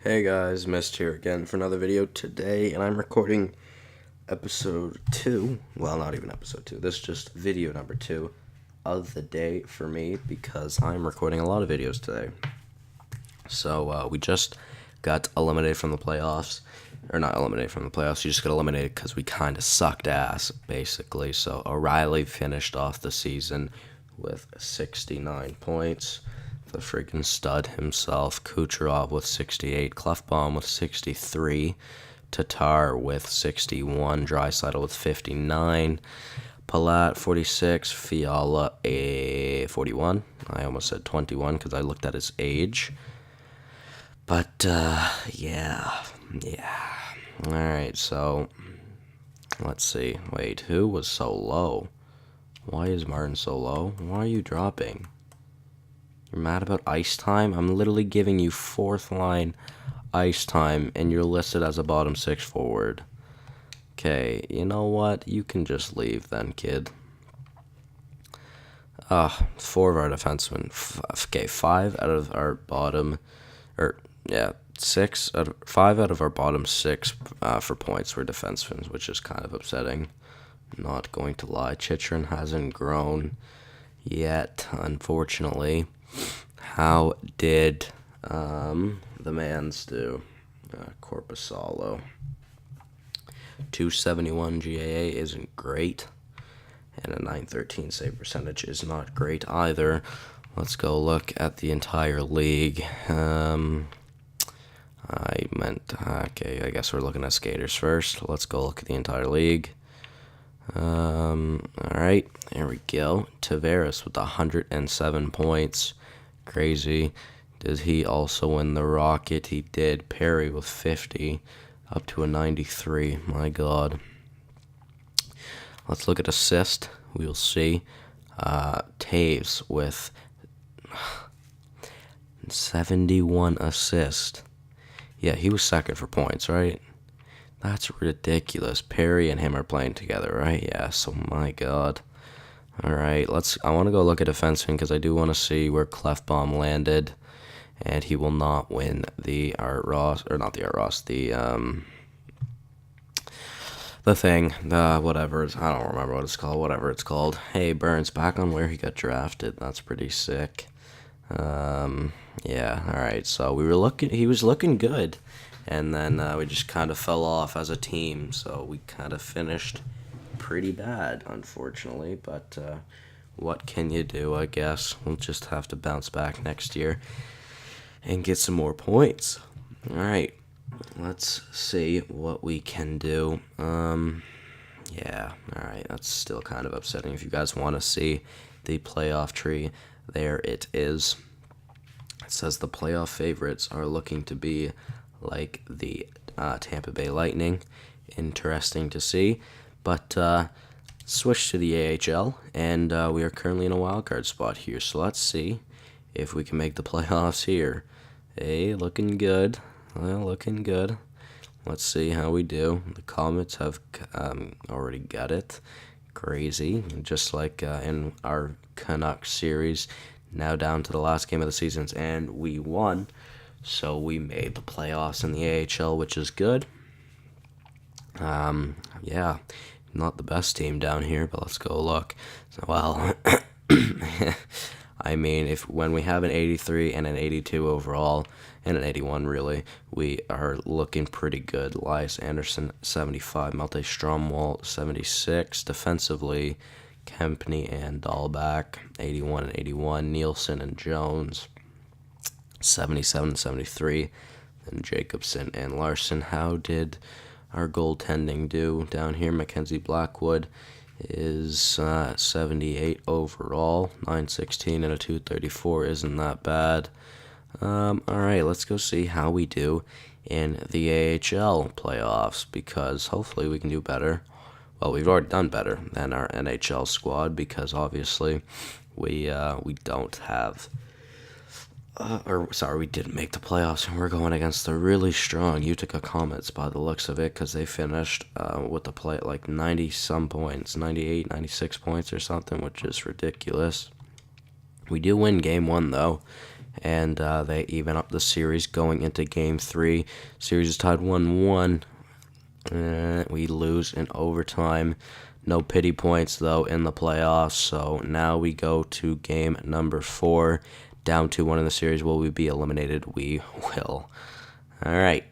Hey guys, Mist here again for another video today, and I'm recording episode 2, well, not even episode 2, this is just video number 2 of the day for me, because I'm recording a lot of videos today. So, we just got eliminated from the playoffs, or not eliminated from the playoffs, you just got eliminated because we kind of sucked ass, basically. So, O'Reilly finished off the season with 69 points. The freaking stud himself, Kucherov with 68, Clefbaum with 63, Tatar with 61, Draisaitl with 59, Palat 46, Fiala 41. I almost said 21 because I looked at his age. But, yeah. Alright, so, let's see. Wait, who was so low? Why is Martin so low? Why are you dropping? You're mad about ice time? I'm literally giving you fourth line ice time, and you're listed as a bottom six forward. Okay, you know what? You can just leave then, kid. Four of our defensemen. Okay, five out of our bottom, five out of our bottom six for points were defensemen, which is kind of upsetting. Not going to lie, Chychrun hasn't grown yet, unfortunately. How did the Mans do? Corpusalo. 271 GAA isn't great, and a 913 save percentage is not great either. Let's go look at the entire league. I guess we're looking at skaters first. Let's go look at the entire league. Alright, here we go. Tavares with 107 points. Crazy. Did he also win the Rocket? He did. Perry with 50, up to a 93. My God. Let's look at assist. We'll see. Taves with 71 assists. Yeah, he was second for points, right? That's ridiculous. Perry and him are playing together, right? Yeah, so my God. Alright, I want to go look at defenseman because I do want to see where Clefbaum landed. And he will not win the Art Ross, or not the Art Ross, the thing, whatever, I don't remember what it's called, whatever it's called. Hey, Burns, back on where he got drafted. That's pretty sick. Yeah, alright, so he was looking good. And then we just kind of fell off as a team, so we kind of finished pretty bad, unfortunately. But what can you do, I guess? We'll just have to bounce back next year and get some more points. Alright, let's see what we can do. Yeah, alright, that's still kind of upsetting. If you guys want to see the playoff tree, there it is. It says the playoff favorites are looking to be like the Tampa Bay Lightning. Interesting to see. But switch to the AHL, and we are currently in a wildcard spot here. So let's see if we can make the playoffs here. Hey, looking good. Well, looking good. Let's see how we do. The Comets have already got it. Crazy. Just like in our Canucks series. Now down to the last game of the season, and we won. So we made the playoffs in the AHL, which is good. Yeah, not the best team down here, but let's go look. So, well, I mean, when we have an 83 and an 82 overall, and an 81 really, we are looking pretty good. Elias Anderson, 75, Malte Stromwald, 76. Defensively, Kempney and Dahlback, 81 and 81. Nielsen and Jones, 77 and 73. Then Jacobson and Larson. How did our goaltending do down here? Mackenzie Blackwood is 78 overall, 916 and a 234. Isn't that bad? Alright, let's go see how we do in the AHL playoffs, because hopefully we can do better. Well, we've already done better than our NHL squad, because obviously we don't have we didn't make the playoffs, and we're going against the really strong Utica Comets by the looks of it, because they finished with the play at like 90-some points, 98, 96 points or something, which is ridiculous. We do win game one, though, and they even up the series going into Game 3. Series is tied 1-1. We lose in overtime. No pity points, though, in the playoffs. So now we go to game number 4. Down 2-1 in the series. Will we be eliminated? We will. All right.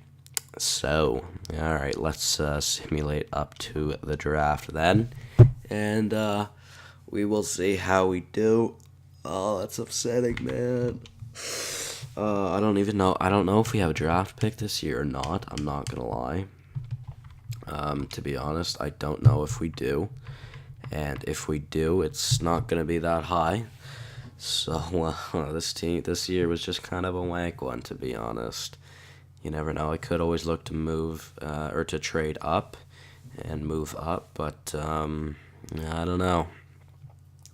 So, all right, let's simulate up to the draft then. And we will see how we do. Oh, that's upsetting, man. I don't even know. I don't know if we have a draft pick this year or not. I'm not going to lie. To be honest, I don't know if we do. And if we do, it's not going to be that high. So, this year was just kind of a wank one, to be honest. You never know. I could always look to move or to trade up and move up, but I don't know.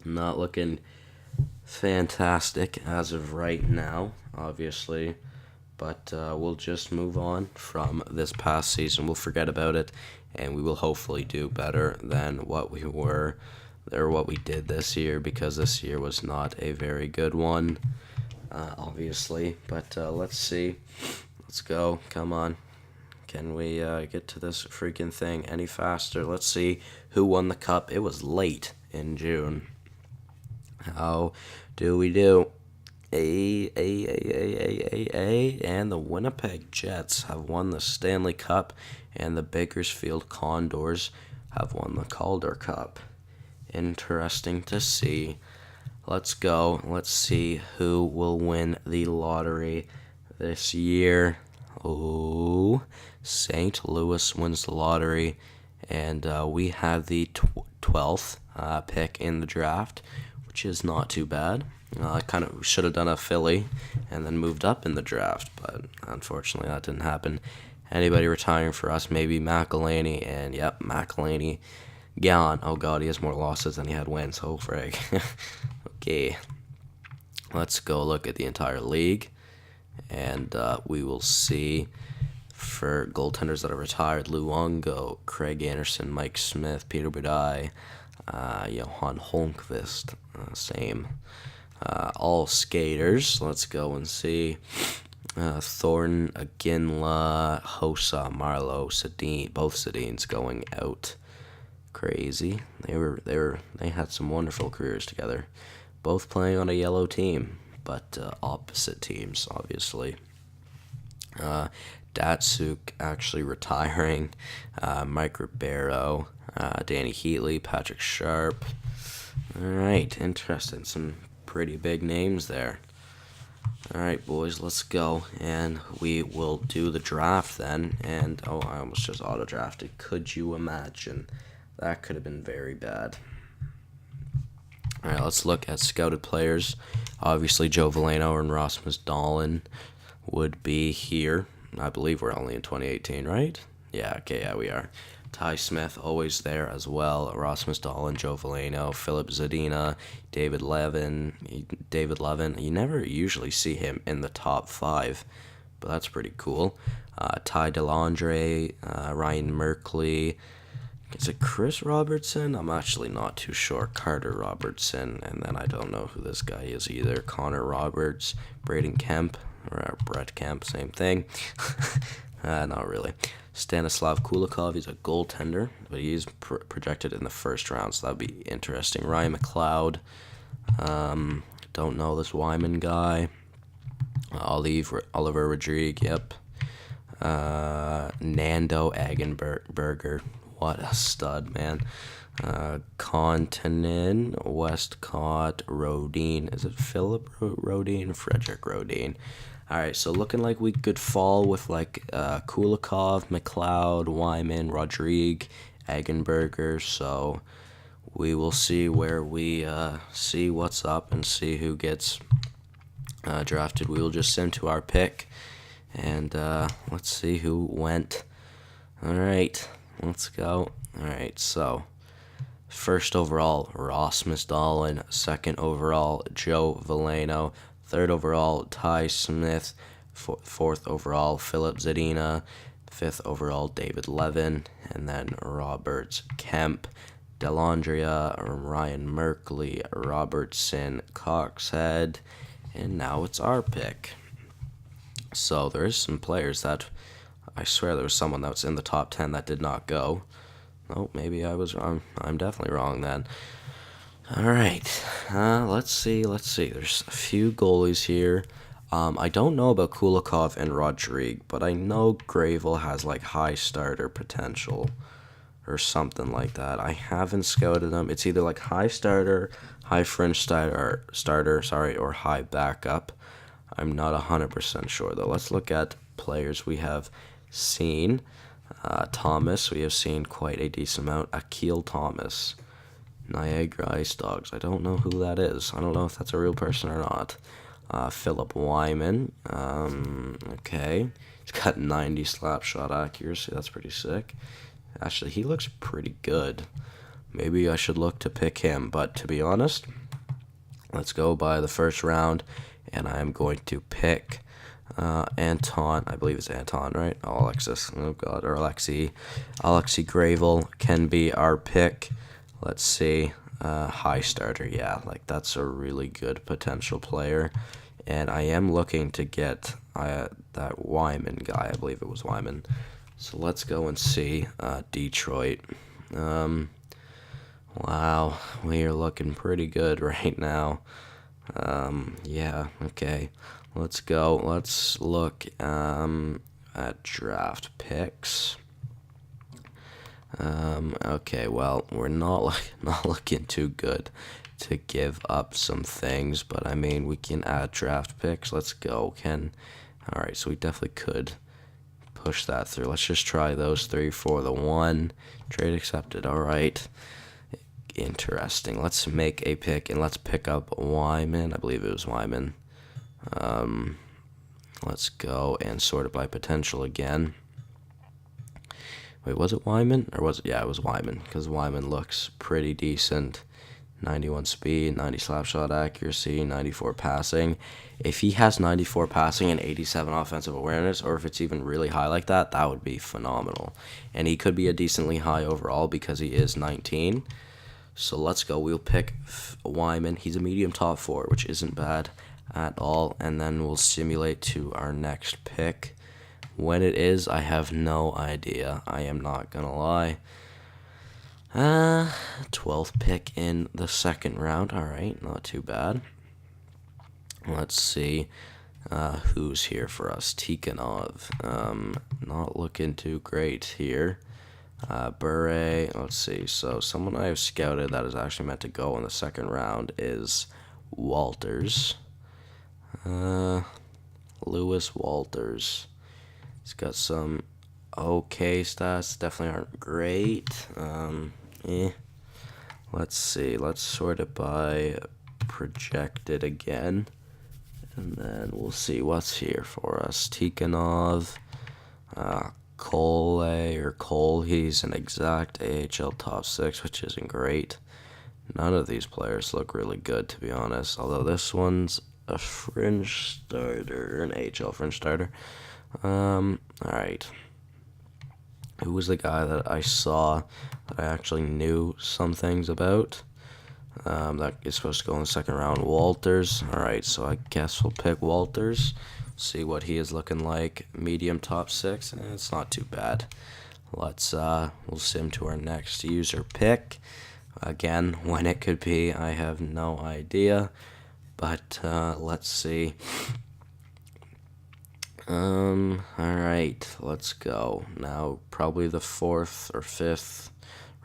Not looking fantastic as of right now, obviously. But we'll just move on from this past season. We'll forget about it, and we will hopefully do better than what we were or what we did this year, because this year was not a very good one, obviously. But let's see. Let's go. Come on. Can we get to this freaking thing any faster? Let's see who won the cup. It was late in June. How do we do? And the Winnipeg Jets have won the Stanley Cup, and the Bakersfield Condors have won the Calder Cup. Interesting to see. Let's go. Let's see who will win the lottery this year. Oh, St. Louis wins the lottery, and we have the 12th pick in the draft, which is not too bad. I kind of should have done a Philly and then moved up in the draft, but unfortunately that didn't happen. Anybody retiring for us? Maybe McElhaney, and yep, McElhaney gone. Oh god, he has more losses than he had wins. Oh frig. Okay, let's go look at the entire league, and we will see for goaltenders that are retired: Luongo, Craig Anderson, Mike Smith, Peter Budaj, Johan Holmqvist, same. All skaters. Let's go and see. Thornton, Aginla, Hossa, Marlowe, Sedin, both Sedins going out. Crazy. They had some wonderful careers together. Both playing on a yellow team, but opposite teams, obviously. Datsuk actually retiring. Mike Ribeiro, Danny Heatley, Patrick Sharp. All right, interesting. Some pretty big names there. All right, boys, let's go, and we will do the draft then. And oh, I almost just auto drafted. Could you imagine? That could have been very bad. All right, let's look at scouted players. Obviously, Joe Veleno and Rasmus Dahlin would be here. I believe we're only in 2018, right? Yeah, okay, yeah, we are. Ty Smith, always there as well. Rasmus Dahlin, Joe Veleno, Philip Zadina, David Levin. You never usually see him in the top 5, but that's pretty cool. Ty Dellandre, Ryan Merkley. Is it Chris Robertson? I'm actually not too sure. Carter Robertson, and then I don't know who this guy is either. Connor Roberts, Braden Kemp, or Brett Kemp, same thing. Not really. Stanislav Kulikov, he's a goaltender, but he's projected in the first round, so that'd be interesting. Ryan McLeod, don't know this Wyman guy. Oliver Rodrigue, yep. Nando Eggenberger, what a stud, man. Kontanen, Westcott, Rodin. Is it Philip Rodin? Frederick Rodin. All right, so looking like we could fall with like Kulikov, McLeod, Wyman, Rodrigue, Eggenberger. So we will see where we see what's up and see who gets drafted. We will just send to our pick, and let's see who went. All right, let's go. All right, so first overall, Rasmus Dahlin. Second overall, Joe Veleno. Third overall, Ty Smith. Fourth overall, Philip Zadina. Fifth overall, David Levin. And then Roberts Kemp, Delandria, Ryan Merkley, Robertson, Coxhead, And now it's our pick. So there is some players that I swear there was someone that was in the top 10 that did not go. Oh, maybe I was wrong. I'm definitely wrong then. All right. Let's see. There's a few goalies here. I don't know about Kulikov and Rodrigue, but I know Gravel has like high starter potential or something like that. I haven't scouted them. It's either like high starter, high fringe starter, or high backup. I'm not 100% sure though. Let's look at players we have seen. Thomas, we have seen quite a decent amount. Akil Thomas, Niagara Ice Dogs. I don't know who that is. I don't know if that's a real person or not. Philip Wyman. Okay. He's got 90 slap shot accuracy. That's pretty sick. Actually, he looks pretty good. Maybe I should look to pick him. But to be honest, let's go by the first round. And I am going to pick Anton. I believe it's Anton, right? Oh, Alexis. Oh, God. Or Alexei. Alexei Gravel can be our pick. Let's see. High starter. Yeah, like that's a really good potential player. And I am looking to get that Wyman guy. I believe it was Wyman. So let's go and see Detroit. Wow, we are looking pretty good right now. Yeah, okay. Let's go. Let's look at draft picks. Okay, well, we're not looking too good to give up some things, but I mean, we can add draft picks. Let's go, all right, so we definitely could push that through. Let's just try those 3 for the 1. Trade accepted. All right. Interesting. Let's make a pick, and let's pick up Wyman. I believe it was Wyman. Let's go and sort it by potential again. Wait, was it Wyman? Or was it? Yeah, it was Wyman, because Wyman looks pretty decent. 91 speed, 90 slap shot accuracy, 94 passing. If he has 94 passing and 87 offensive awareness, or if it's even really high like that, that would be phenomenal. And he could be a decently high overall because he is 19. So let's go. We'll pick Wyman. He's a medium top 4, which isn't bad at all. And then we'll simulate to our next pick. When it is, I have no idea. I am not going to lie. 12th pick in the second round. All right, not too bad. Let's see who's here for us. Tikhonov. Not looking too great here. Bure, let's see. So someone I have scouted that is actually meant to go in the second round is Walters. Lewis Walters. He's got some okay stats. Definitely aren't great. Let's see. Let's sort it by projected again. And then we'll see what's here for us. Tikhonov. Cole, he's an exact AHL top 6, which isn't great. None of these players look really good, to be honest. Although this one's a fringe starter, an AHL fringe starter. Alright. Who was the guy that I saw that I actually knew some things about? That is supposed to go in the second round. Walters. Alright, so I guess we'll pick Walters. See what he is looking like. Medium top 6. It's not too bad. We'll sim to our next user pick. Again, when it could be, I have no idea. But let's see. Alright, let's go. Now, probably the 4th or 5th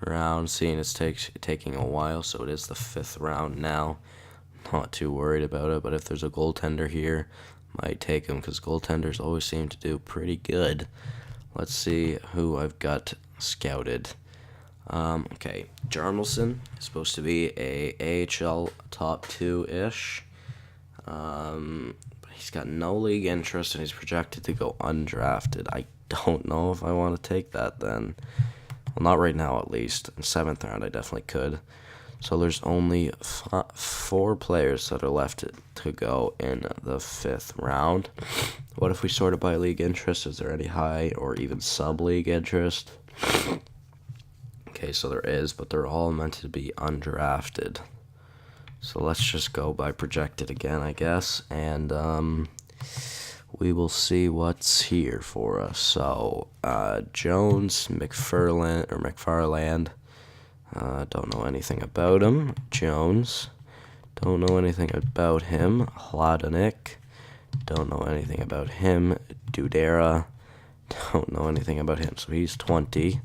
round, seeing it's taking a while, so it is the 5th round now. Not too worried about it, but if there's a goaltender here, might take him, because goaltenders always seem to do pretty good. Let's see who I've got scouted. Okay, Jarmelson is supposed to be a AHL top 2-ish. He's got no league interest, and he's projected to go undrafted. I don't know if I want to take that then. Well, not right now, at least. In 7th round, I definitely could. So there's only 4 players that are left to go in the 5th round. What if we sort it by league interest? Is there any high or even sub-league interest? Okay, so there is, but they're all meant to be undrafted. So let's just go by projected again, I guess, and we will see what's here for us. So Jones, McFarland. Don't know anything about him. Jones. Don't know anything about him. Hladenick. Don't know anything about him. Dudera. Don't know anything about him. So he's 20.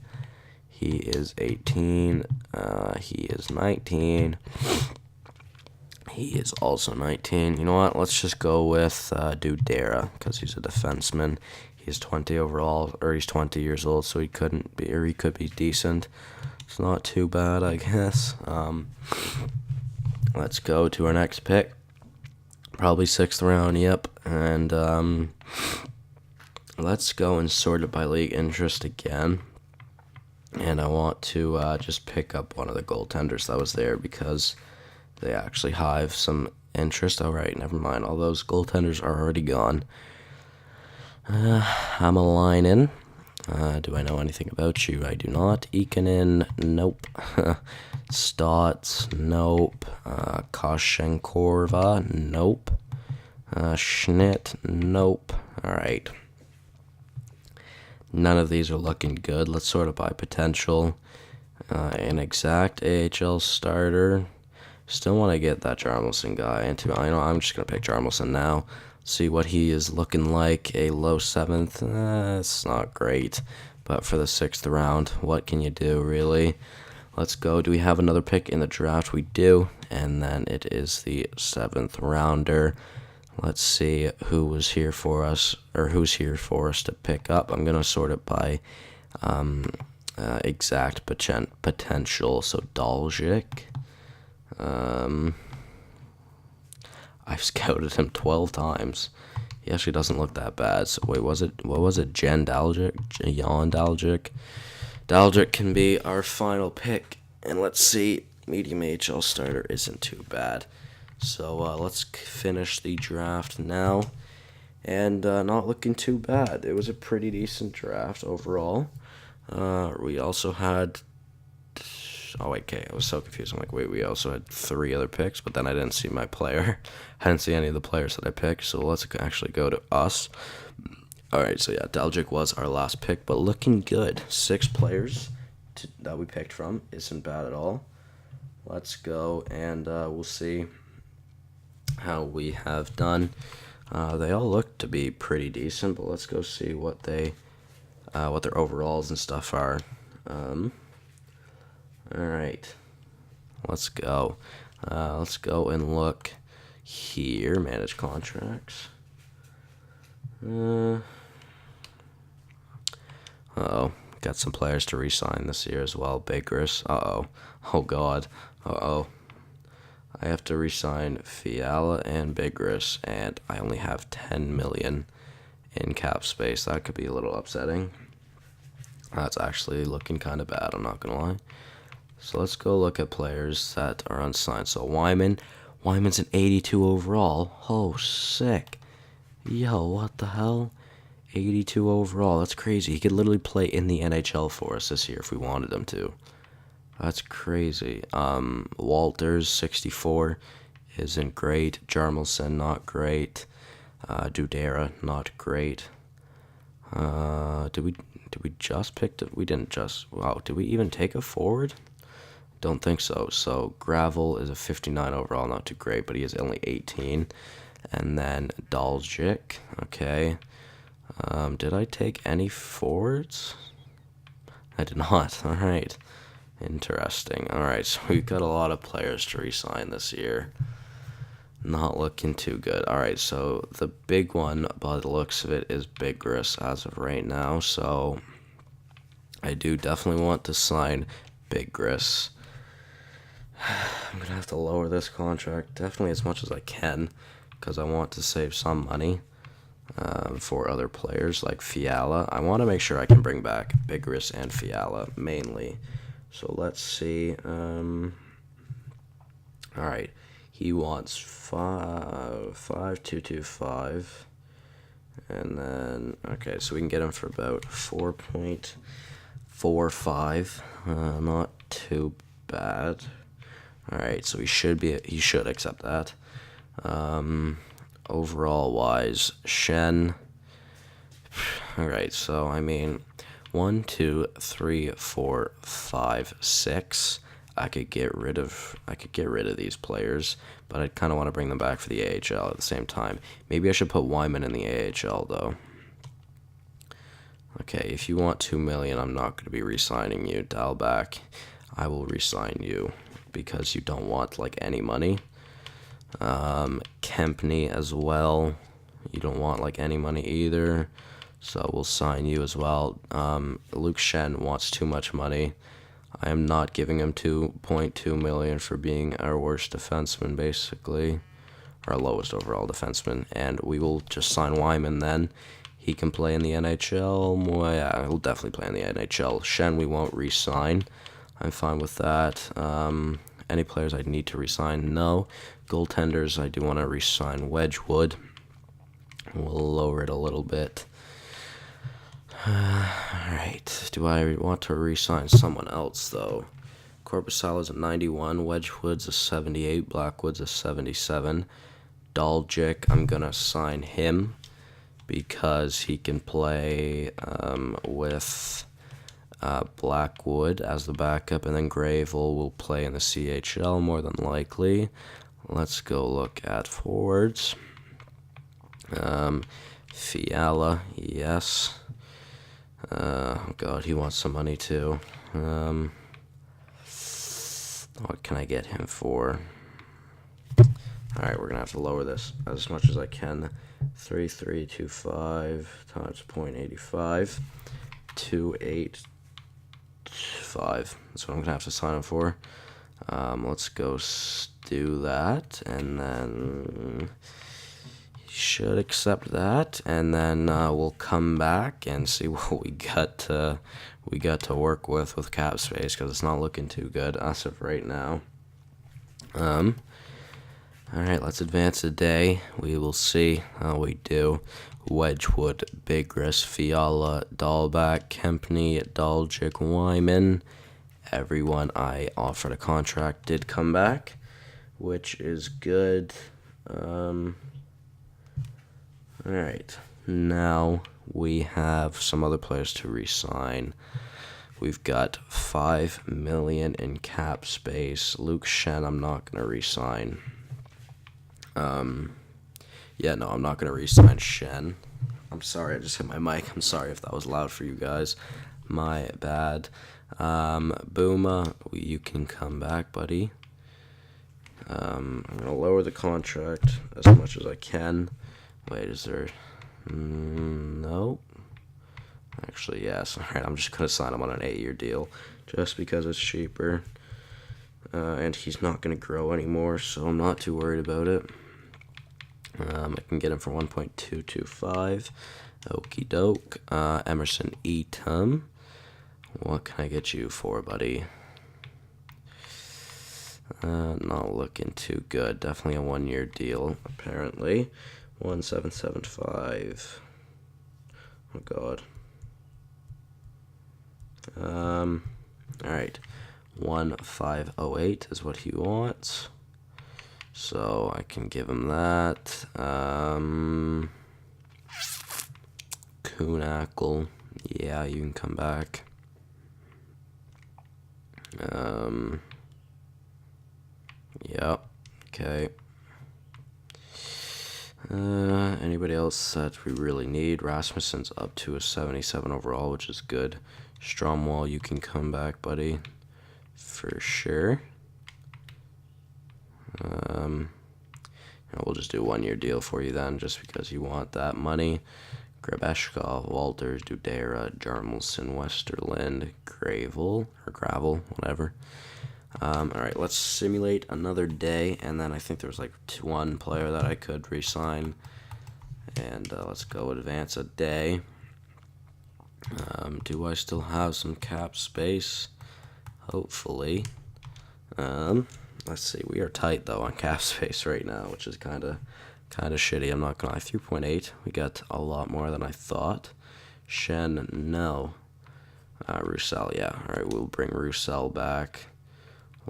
He is 18. He is 19. He is also 19. You know what? Let's just go with Dudera because he's a defenseman. He's 20 overall, or he's 20 years old, so he could be decent. It's not too bad, I guess. Let's go to our next pick. Probably 6th round, yep. And let's go and sort it by league interest again. And I want to just pick up one of the goaltenders that was there because they actually have some interest. All right, never mind. All those goaltenders are already gone. I'm a line-in. Do I know anything about you? I do not. Ikonen, nope. Stotts, nope. Koshenkorva, nope. Schnitt, nope. All right. None of these are looking good. Let's sort it by potential. An exact AHL starter. Still want to get that Jarmelson guy into. I know I'm just gonna pick Jarmelson now. See what he is looking like. A low 7th. It's not great, but for the 6th round, what can you do really? Let's go. Do we have another pick in the draft? We do, and then it is the 7th rounder. Let's see who was here for us, or who's here for us to pick up. I'm gonna sort it by exact potential. So Daljic. I've scouted him 12 times. He actually doesn't look that bad. So wait, what was it? Jan Daljic? Jan Daljic? Daljic can be our final pick. And let's see, medium AHL starter isn't too bad. So let's finish the draft now. And not looking too bad. It was a pretty decent draft overall. We also had... Oh, okay, I was so confused. I'm like, wait, we also had 3 other picks, but then I didn't see my player. I didn't see any of the players that I picked, so let's actually go to us. All right, so yeah, Daljic was our last pick, but looking good. 6 players that we picked from isn't bad at all. Let's go, and we'll see how we have done. They all look to be pretty decent, but let's go see what their overalls and stuff are. All right, let's go. Let's go and look here. Manage contracts. Uh-oh. Got some players to re-sign this year as well. Bakeris. Uh-oh. Oh, God. Uh-oh. I have to re-sign Fiala and Bakeris, and I only have $10 million in cap space. That could be a little upsetting. That's actually looking kind of bad, I'm not going to lie. So let's go look at players that are unsigned. So Wyman's an 82 overall. Oh, sick. Yo, what the hell? 82 overall. That's crazy. He could literally play in the NHL for us this year if we wanted him to. That's crazy. Walters, 64, isn't great. Jarmelson, not great. Dudera, not great. Did we just pick it? We didn't just. Wow, did we even take a forward? Don't think so. So Gravel is a 59 overall, not too great, but he is only 18. And then Daljic, okay. Did I take any forwards? I did not. All right. Interesting. All right, so we've got a lot of players to re-sign this year. Not looking too good. All right, so the big one, by the looks of it, is Bigris as of right now. So I do definitely want to sign Bigris. I'm going to have to lower this contract definitely as much as I can because I want to save some money for other players like Fiala. I want to make sure I can bring back Bigris and Fiala mainly. So let's see. All right. He wants 5,225. And then, okay, so we can get him for about 4.45. Not too bad. All right, so he should accept that. Overall wise, Shen. All right, so I mean, 1, 2, 3, 4, 5, 6. I could get rid of these players, but I kind of want to bring them back for the AHL at the same time. Maybe I should put Wyman in the AHL though. Okay, if you want 2 million, I'm not going to be re-signing you. Dial back. I will re-sign you because you don't want like any money. Kempney as well. You don't want like any money either, so we'll sign you as well. Luke Shen wants too much money. I am not giving him 2.2 million for being our worst defenseman, basically, our lowest overall defenseman, and we will just sign Wyman then. He can play in the NHL. Well, yeah, he'll definitely play in the NHL. Shen we won't re-sign. I'm fine with that. Any players I need to re-sign? No. Goaltenders, I do want to re-sign Wedgwood. We'll lower it a little bit. Alright. Do I want to re-sign someone else, though? Korpisalo's a 91. Wedgwood's a 78. Blackwood's a 77. Daljic, I'm going to sign him because he can play with Blackwood as the backup, and then Gravel will play in the CHL more than likely. Let's go look at forwards. Fiala, yes. Oh God, he wants some money too. What can I get him for? Alright, we're gonna have to lower this as much as I can. 3325 times 0.85. 285. That's what I'm gonna have to sign him for. Let's go do that, and then he should accept that, and then we'll come back and see what we got to work with cap space, because it's not looking too good as of right now. Alright, let's advance a day. We will see how we do. Wedgwood, Bigris, Fiala, Dahlback, Kempney, Daljic, Wyman. Everyone I offered a contract did come back, which is good. Alright, now we have some other players to re-sign. We've got 5 million in cap space. Luke Shen, I'm not going to re-sign. Yeah, no, I'm not going to re-sign Shen. I'm sorry, I just hit my mic. I'm sorry if that was loud for you guys. My bad. Booma, you can come back, buddy. I'm going to lower the contract as much as I can. Wait, is there... no. Actually, yes. Alright, I'm just going to sign him on an 8-year deal just because it's cheaper. And he's not going to grow anymore, so I'm not too worried about it. I can get him for 1.225. Okie doke. Emerson Etum. What can I get you for, buddy? Not looking too good. Definitely a 1-year deal, apparently. 1775. Oh God. Alright. 1508 is what he wants. So I can give him that. Kuhnackel. Yeah, you can come back. Yep. Okay. Anybody else that we really need? Rasmussen's up to a 77 overall, which is good. Stromwall, you can come back, buddy. For sure. We'll just do a 1-year deal for you then, just because you want that money. Grabeshkov, Walters, Dudera, Jarmelson, Westerland, Gravel, whatever. Alright, let's simulate another day, and then I think there was like one player that I could re-sign. And let's go advance a day. Do I still have some cap space? Hopefully. Let's see, we are tight though on cap space right now, which is kind of shitty. I'm not gonna lie. 3.8. We got a lot more than I thought. Shen, no. Roussel, yeah. All right, we'll bring Roussel back.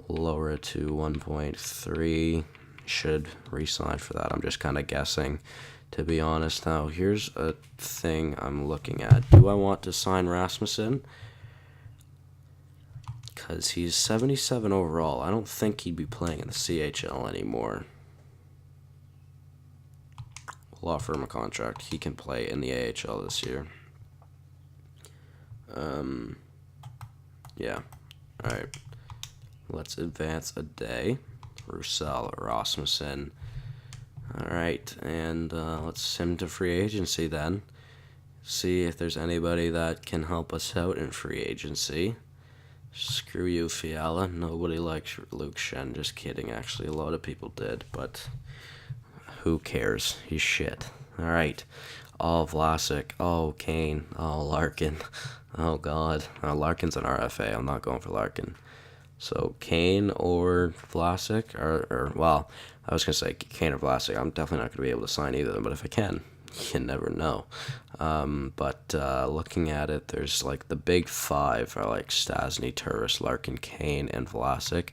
lower it to 1.3. Should re-sign for that. I'm just kind of guessing, to be honest. Now, here's a thing I'm looking at. Do I want to sign Rasmussen? Because he's 77 overall. I don't think he'd be playing in the CHL anymore. We'll offer him a contract. He can play in the AHL this year. Yeah. Alright. Let's advance a day. Roussel, Rasmussen. Alright, and let's send him to free agency then. See if there's anybody that can help us out in free agency. Screw you, Fiala. Nobody likes Luke Shen. Just kidding, actually. A lot of people did, but who cares? He's shit. Alright. Oh, Vlasic. Oh, Kane. Oh, Larkin. Oh, God. Larkin's an RFA. I'm not going for Larkin. So, Kane or Vlasic, well, I was going to say Kane or Vlasic. I'm definitely not going to be able to sign either of them, but if I can, you never know. But looking at it, there's like the big five are like Stasny, Turris, Larkin, Kane, and Vlasic.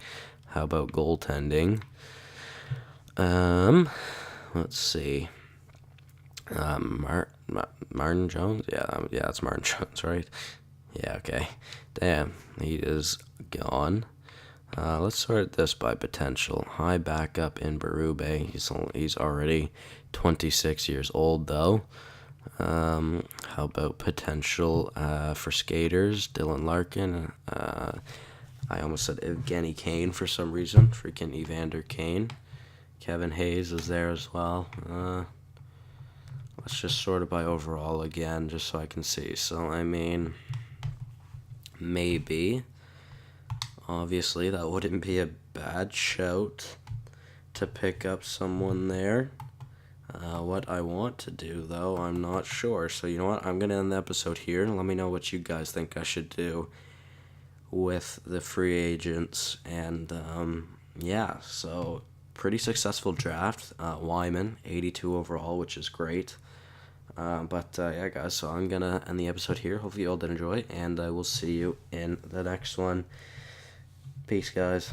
How about goaltending? Let's see. Martin Jones? Yeah, it's Martin Jones, right? Yeah, okay. Damn, he is gone. Let's sort this by potential. High backup in Berube. He's already 26 years old, though. How about potential for skaters? Dylan Larkin. I almost said Evgeny Kane for some reason. Freaking Evander Kane. Kevin Hayes is there as well. Let's just sort it by overall again, just so I can see. So, I mean, maybe. Obviously, that wouldn't be a bad shout to pick up someone there. What I want to do, though, I'm not sure. So, you know what? I'm going to end the episode here. Let me know what you guys think I should do with the free agents. And, yeah, so pretty successful draft. Wyman, 82 overall, which is great. Yeah, guys, so I'm going to end the episode here. Hopefully you all did enjoy, and I will see you in the next one. Peace, guys.